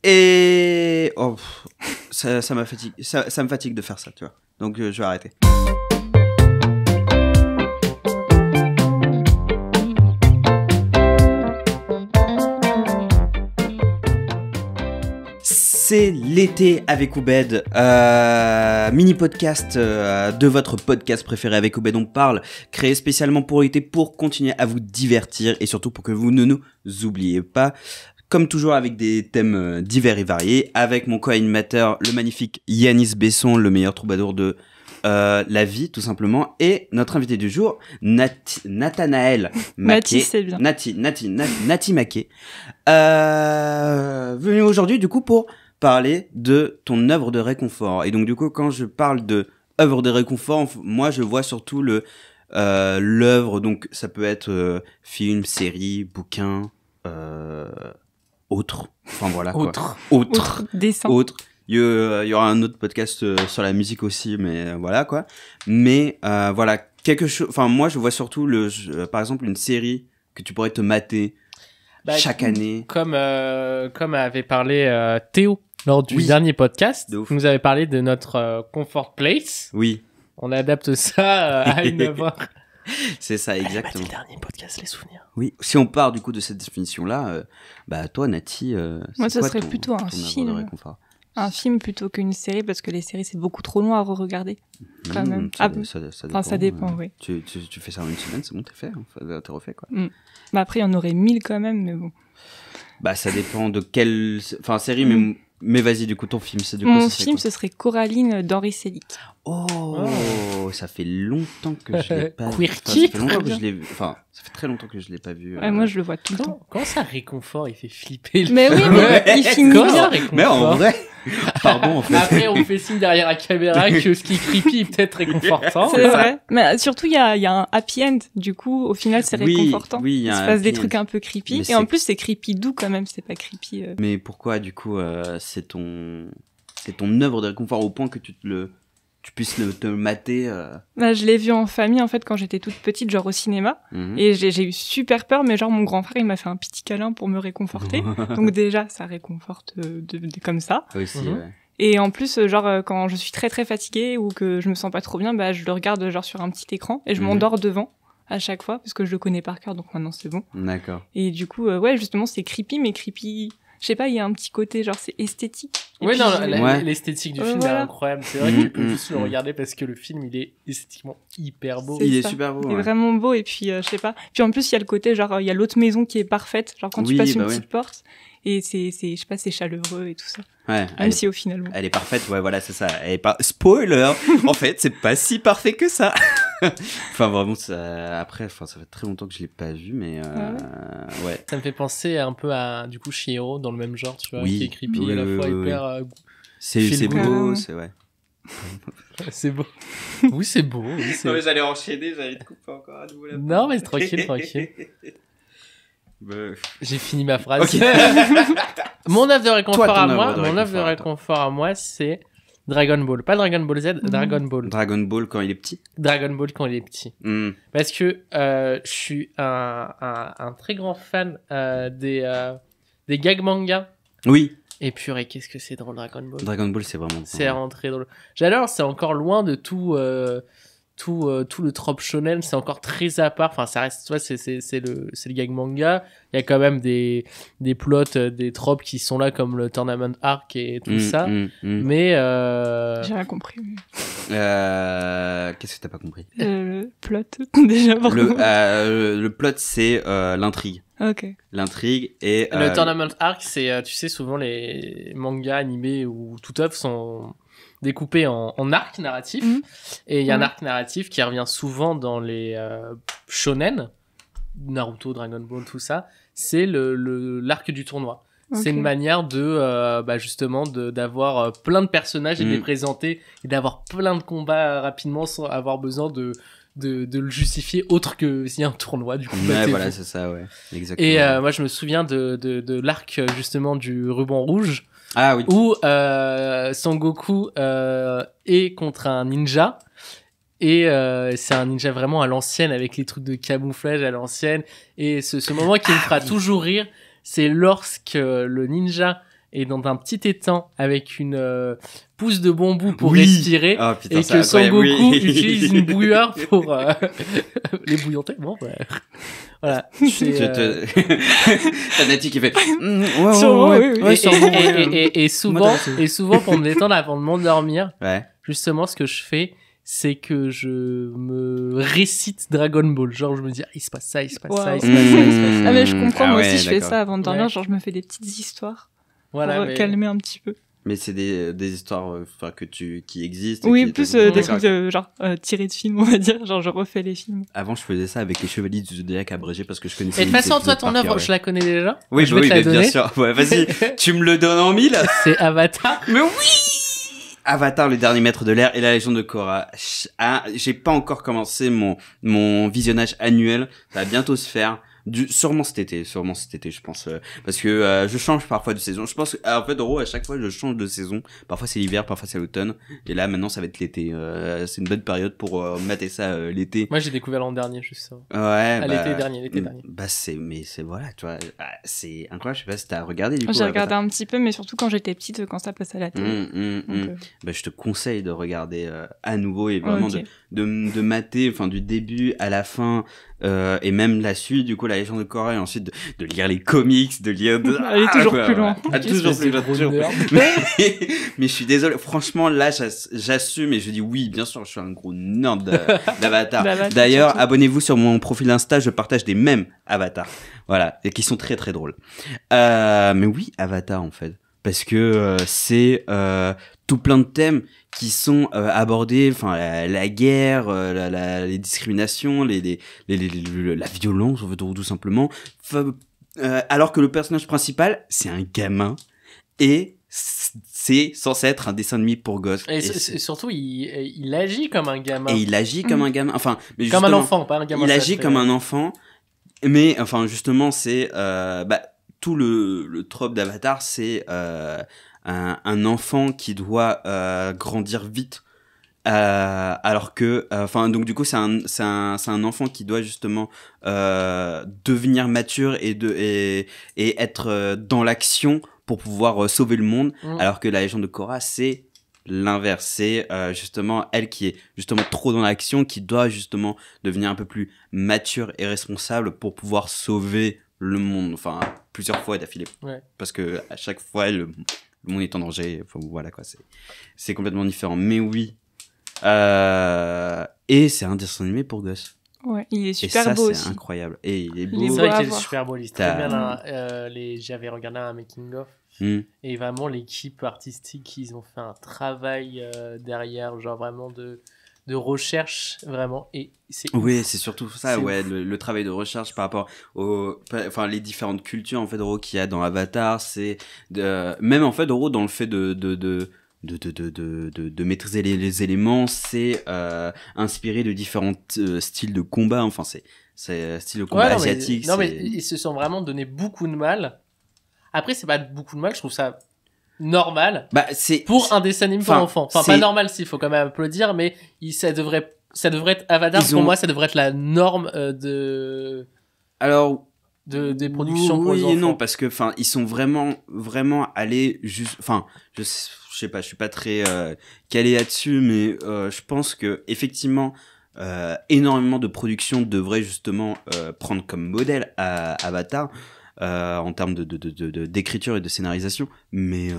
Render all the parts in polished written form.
Et ça m'a fatigue, ça me fatigue de faire ça, tu vois. Donc je vais arrêter. C'est l'été avec Oubed, mini podcast de votre podcast préféré avec Oubed on parle, créé spécialement pour l'été pour continuer à vous divertir et surtout pour que vous ne nous oubliez pas. Comme toujours avec des thèmes divers et variés, avec mon co-animateur, le magnifique Yanis Besson, le meilleur troubadour de la vie tout simplement, et notre invité du jour, Nathanaël Maquet. c'est bien. Nati Maquet. Venu aujourd'hui du coup pour parler de ton œuvre de réconfort. Et donc du coup quand je parle de œuvre de réconfort, moi je vois surtout l'œuvre, donc ça peut être film, série, bouquin, autre, enfin voilà quoi. Autre, dessin. Autre. Il y aura un autre podcast sur la musique aussi, mais voilà quoi. Mais voilà, quelque chose. Enfin moi je vois surtout par exemple une série que tu pourrais te mater chaque année. Comme avait parlé Théo lors du dernier podcast, vous nous avez parlé de notre comfort place. Oui. On adapte ça à une œuvre. C'est ça, exactement. Le dernier podcast, les souvenirs. Oui. Si on part du coup de cette définition-là, toi, Nati, moi, ce serait plutôt un film. Un film plutôt qu'une série, parce que les séries, c'est beaucoup trop long à re-regarder. Quand même. Ça dépend. Ça dépend, oui. Tu fais ça en une semaine, c'est bon, t'es fait. T'es refait, quoi. Bah après, il y en aurait 1000 quand même, mais bon. Bah, ça dépend de quelle... Enfin, série, mais vas-y, du coup, ton film, c'est du coup... Mon film, ce serait Coraline d'Henri Selick. Oh, ça fait longtemps que je l'ai pas vu. Quirky. Ça fait longtemps que je l'ai vu. Enfin, ça fait très longtemps que je l'ai pas vu. Ouais, moi, je le vois tout le temps. Comment ça réconfort, il fait flipper le Mais oui, mais il finit bien. Mais en vrai... Pardon, en fait. Après, on fait signe derrière la caméra que ce qui est creepy est peut-être réconfortant. C'est vrai. Mais surtout, il y a un happy end. Du coup, au final, c'est réconfortant. Oui, il se passe des trucs un peu creepy. Et en plus, c'est creepy doux quand même. C'est pas creepy. Mais pourquoi, du coup, c'est ton œuvre de réconfort au point que tu puisses te mater Bah, je l'ai vu en famille, en fait, quand j'étais toute petite, genre au cinéma. Et j'ai eu super peur, mais genre, mon grand frère, il m'a fait un petit câlin pour me réconforter. Donc déjà, ça réconforte comme ça. Aussi, ouais. Et en plus, genre, quand je suis très très fatiguée ou que je me sens pas trop bien, bah, je le regarde genre sur un petit écran et je m'endors devant à chaque fois, parce que je le connais par cœur, donc maintenant c'est bon. D'accord. Et du coup, ouais, justement, c'est creepy, mais creepy... Je sais pas, il y a un petit côté, genre, c'est esthétique. Ouais, non, l'esthétique du film est incroyable. C'est vrai que tu peux juste le regarder parce que le film, il est esthétiquement hyper beau. Il est super beau. Il est vraiment beau, et puis, je sais pas. Puis en plus, il y a le côté, genre, il y a l'autre maison qui est parfaite, genre, quand tu passes une petite porte, et c'est, je sais pas, c'est chaleureux et tout ça. Ouais. Même si au final, bon. Elle est parfaite, ouais, voilà, c'est ça. Elle est pas, spoiler! En fait, c'est pas si parfait que ça. Enfin, vraiment, après, ça fait très longtemps que je l'ai pas vu, mais, ouais. Ça me fait penser un peu à, du coup, Chihiro, dans le même genre, tu vois, qui est creepy et à la fois hyper, c'est beau, c'est, ouais. C'est beau. Oui, c'est beau. Oui, non, mais j'allais enchaîner, j'allais te couper encore à nouveau la Non, mais tranquille. J'ai fini ma phrase. Okay. Mon œuvre de réconfort à moi, c'est Dragon Ball. Pas Dragon Ball Z, Dragon Ball. Dragon Ball quand il est petit. Dragon Ball quand il est petit. Parce que je suis un très grand fan des gags manga. Oui. Et purée, qu'est-ce que c'est drôle, Dragon Ball. Dragon Ball, c'est vraiment... C'est vraiment très drôle. J'adore, c'est encore loin de tout le trope shonen, c'est encore très à part. Enfin, ça reste, tu vois, c'est le gag manga. Il y a quand même des plots, des tropes qui sont là, comme le Tournament Arc et tout ça. Mais j'ai rien compris. Qu'est-ce que t'as pas compris? Le plot, déjà. Le plot, c'est l'intrigue. Ok. L'intrigue et... Le Tournament Arc, c'est, tu sais, souvent les mangas animés ou tout œuvre sont découpés en arcs narratifs. Et il y a un arc narratif qui revient souvent dans les shonen, Naruto, Dragon Ball, tout ça. C'est l'arc du tournoi. Okay. C'est une manière de justement d'avoir plein de personnages et de les présenter et d'avoir plein de combats rapidement sans avoir besoin de le justifier autre que s'il y a un tournoi, du coup. Ouais, voilà, c'est ça, ouais. Exactement. Et moi, je me souviens de l'arc, justement, du ruban rouge. Ah oui. Où Son Goku est contre un ninja. Et c'est un ninja vraiment à l'ancienne, avec les trucs de camouflage à l'ancienne. Et ce moment qui me fera toujours rire, c'est lorsque le ninja est dans un petit étang avec une pousse de bambou pour respirer oh, putain, et que Son Goku utilise une bouilloire pour les bouillanter. Bon, ouais. Voilà. T'as Nati qui fait et souvent pour me détendre avant de m'endormir, justement ce que je fais, c'est que je me récite Dragon Ball. Genre, je me dis, il se passe ça, il se passe ça, il se passe ça, il se passe ça. Ah, mais je comprends, moi aussi, je fais ça avant de dormir. Genre, je me fais des petites histoires pour calmer un petit peu. Mais c'est des histoires qui existent. Oui, plus des trucs genre tirés de films, on va dire. Genre, je refais les films. Avant, je faisais ça avec les Chevaliers du Zodiac abrégé parce que je connaissais. Et de toute façon, toi, ton œuvre, je la connais déjà. Oui, bien sûr. Ouais, vas-y, tu me le donnes en 1000. C'est Avatar. Mais oui! Avatar, le dernier maître de l'air et la légende de Korra. J'ai pas encore commencé mon visionnage annuel. Ça va bientôt se faire. Sûrement cet été, je pense, parce que je change parfois de saison. Je pense en fait, à chaque fois je change de saison. Parfois c'est l'hiver, parfois c'est l'automne, et là maintenant ça va être l'été. C'est une bonne période pour mater ça l'été. Moi j'ai découvert l'an dernier juste ça. Ouais. L'été dernier. Bah c'est voilà, tu vois, c'est incroyable. Je sais pas si t'as regardé du coup. J'ai regardé un petit peu, mais surtout quand j'étais petite, quand ça passait à la télé. Bah je te conseille de regarder à nouveau et vraiment de mater, enfin du début à la fin. Et même la suite, du coup, la légende de Korra, et ensuite de lire les comics, de lire. Elle est toujours plus loin. Toujours plus loin. Mais je suis désolé. Franchement, là, j'assume et je dis oui, bien sûr, je suis un gros nerd d'Avatar. D'ailleurs, surtout. Abonnez-vous sur mon profil Insta, je partage des mèmes Avatar. Voilà. Et qui sont très très drôles. Mais oui, Avatar, en fait. Parce que c'est tout plein de thèmes qui sont abordés, enfin la guerre, les discriminations, la violence, on veut tout simplement. Alors que le personnage principal, c'est un gamin et c'est censé être un dessin animé pour gosses. Et surtout, il agit comme un gamin. Et il agit comme un gamin, enfin, mais comme un enfant, pas un gamin. Il agit comme un enfant, mais enfin justement, c'est tout le trope d'Avatar, c'est un enfant qui doit grandir vite, alors que donc du coup c'est un enfant qui doit justement devenir mature et être dans l'action pour pouvoir sauver le monde, alors que la légende de Korra c'est l'inverse, c'est justement elle qui est justement trop dans l'action, qui doit justement devenir un peu plus mature et responsable pour pouvoir sauver le monde, enfin plusieurs fois d'affilée, parce que à chaque fois le monde est en danger, enfin voilà quoi, c'est complètement différent. Mais oui, et c'est un dessin animé pour gosses. Ouais, il est super beau aussi. C'est incroyable. Et il est beau. C'est vrai qu'il est super beau. Il est très bien. J'avais regardé un making of. Et vraiment l'équipe artistique, ils ont fait un travail derrière, genre vraiment de recherche vraiment, et c'est c'est surtout ça, le travail de recherche par rapport les différentes cultures en fait qu'il y a dans Avatar, c'est même en fait dans le fait de maîtriser les éléments, c'est inspiré de différents styles de combat, enfin c'est style de combat asiatique. Mais ils se sont vraiment donné beaucoup de mal. Après c'est pas beaucoup de mal, je trouve ça normal pour un dessin animé pour enfants. Enfin pas normal, s'il faut quand même applaudir, mais ça devrait être Avatar. Pour moi ça devrait être la norme des productions pour les enfants. Non, parce que ils sont vraiment allés juste, je sais pas, je suis pas très calé là-dessus, mais je pense que effectivement énormément de productions devraient justement prendre comme modèle Avatar. En termes d'écriture et de scénarisation, mais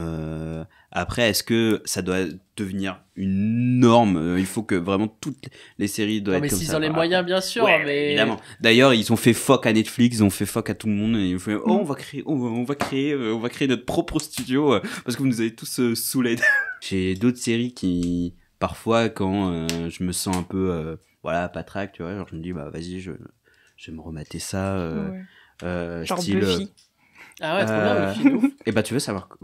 après est-ce que ça doit devenir une norme? Il faut que vraiment toutes les séries doivent être comme ça. Mais s'ils ont les moyens, bien sûr. Mais évidemment. D'ailleurs ils ont fait fuck à Netflix, ils ont fait fuck à tout le monde, et ils ont fait on va créer notre propre studio parce que vous nous avez tous saoulés. J'ai d'autres séries qui parfois quand je me sens un peu patraque, tu vois, genre je me dis vas-y, je vais me remater ça. Genre style, Buffy. Ah ouais, trop bien, Buffy. Et vous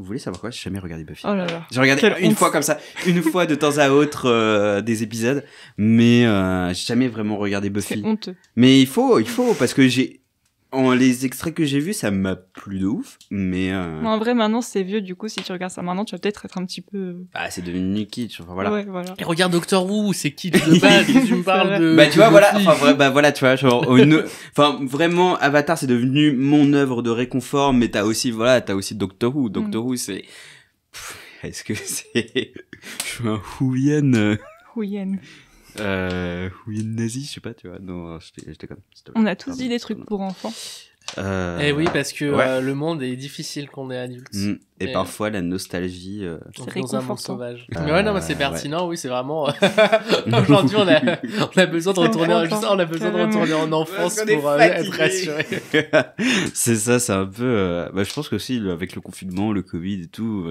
voulez savoir quoi? J'ai jamais regardé Buffy. Oh là là. J'ai regardé une fois comme ça, une fois de temps à autre des épisodes, mais j'ai jamais vraiment regardé Buffy. C'est honteux. Mais il faut parce que Les extraits que j'ai vus, ça m'a plu de ouf, mais... En vrai, maintenant, c'est vieux, du coup, si tu regardes ça maintenant, tu vas peut-être être un petit peu... Bah, c'est devenu kitsch, enfin, voilà. Ouais, voilà. Et regarde Doctor Who, c'est kitsch de base, tu me parles de... Bah, tu vois, voilà, enfin, voilà, tu vois, genre, vraiment, Avatar, c'est devenu mon œuvre de réconfort, mais t'as aussi Doctor Who. Doctor Who, c'est... Est-ce que c'est... Je suis un Whoyen... Whoyen nazi, je sais pas, tu vois. Non, j'étais comme... On a tous dit des trucs pour enfants. Eh oui, parce que le monde est difficile quand on est adulte. Et parfois, la nostalgie... c'est réconfortant. Sauvage. Mais ouais, non, mais c'est pertinent, oui, c'est vraiment... Aujourd'hui, on a besoin de retourner en enfance pour être rassuré. C'est ça, c'est un peu... je pense que aussi, avec le confinement, le Covid et tout,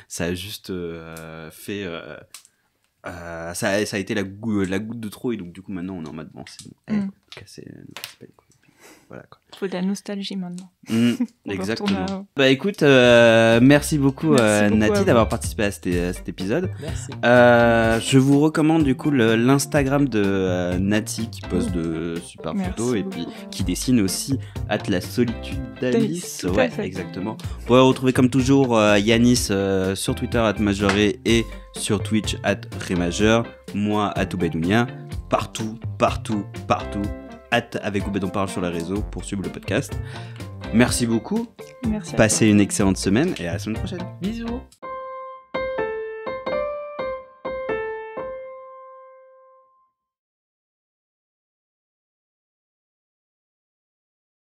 ça a juste fait... ça a été la goutte de trop, et donc du coup, maintenant, on est en mode, bon, c'est bon. Casser pas les couilles. Voilà, quoi. Il faut de la nostalgie maintenant. Exactement. Bah écoute, merci beaucoup, Nati d'avoir participé à cet épisode. Merci. Je vous recommande du coup l'Instagram de Nati qui poste de super photos et puis qui dessine aussi la solitude d'Alice. Ouais, exactement. Vous pouvez retrouver comme toujours Yanis sur Twitter @majoré et sur Twitch @remajeur. Moi @Oubedounia. Partout. Avec Oubed on parle sur les réseaux pour suivre le podcast. Merci beaucoup. Merci. Passez une excellente semaine et à la semaine prochaine. Bisous.